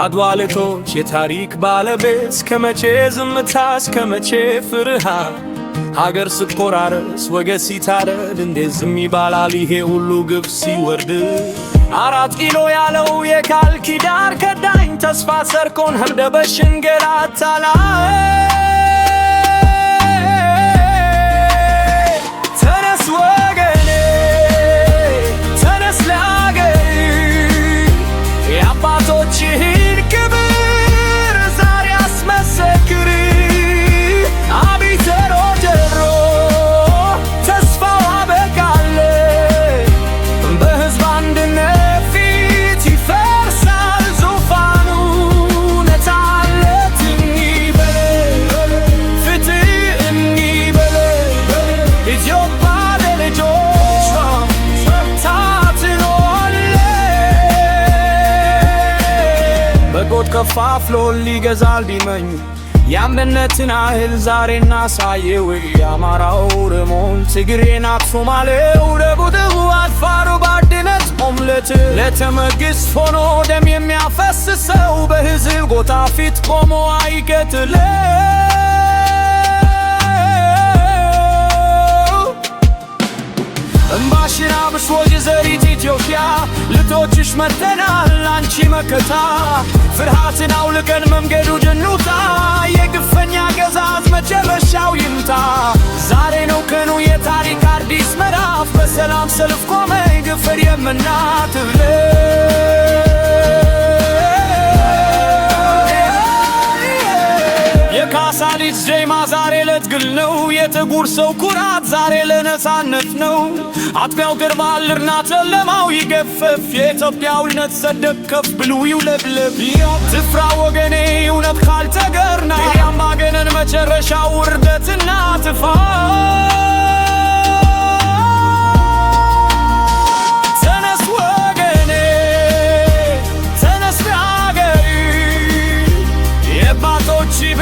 የአድዋ ልጆች የታሪክ ባለቤት እስከመቼ ዝምታ እስከመቼ ፍርሃት ሀገር ስትቆራረስ ወገን ሲታረድ እንዴት ዝም ይባላል ይሄ ሁሉ ግፍ ሲወርድ አራት ኪሎ ያለው የቃል ኪዳን ከዳኝ ተስፋ ሰርቆን ሄደ በሽንገላ አታላይ ተነስ ወገኔ ተነስ ለአገር የአባቶችህን ክብር ዛሬ አስመሰክር አቢተሮ ጀሮ ተስፋው አበቃለ በሕዝብ አንድነት ፊት ይፈርሳል ዙፋኑ ነፃነት እንበል ፍትህ እንበል ኢትዮጵያ ለልጆቿ ታትኖአለ በጎጥ ከፋፍሎ ሊገዛል ቢመኝ የአንድነትን ኃይል ዛሬ እናሳየው የአማራው ኦሮሞን ትግሬን ሶማሌው ደቡብ አፋሩ በአንድነት ቆምለት ለተመንግስት ሆኖ ደም የሚያፈስሰው በሕዝብ ጎታ ፊት ቆሞ አይገትለው እምባሽን አብሶ የዘሪት ኢትዮጵያ ልጆችሽ መጥተናል አንቺ መከታ ፍርሃትን አውልቀን መንገዱን እንውጣ የግፈኛ አገዛዝ መጨረሻው ይምጣ ዛሬ ነው ቀኑ የታሪክ አዲስ ምዕራፍ በሰላም ሰልፍ ቆመ ግፍን የምናትብለ የካሳ ልጅ ዜማ ዛሬ ለትግል ነው የጥቁር ሰው ኩራት ዛሬ ለነፃነት ነው አጥቢያው ገርባል እርናት ጨለማው ይገፈፍ የኢትዮጵያዊነት ሰንደቅ ከፍ ብሎ ይውለብለብ ትፍራ ወገኔ እውነት ካልተገርና የአምባገነን መጨረሻው ውርደትና ጥፋት ተነስ ወገኔ ተነስ ለአገር የአባቶችህ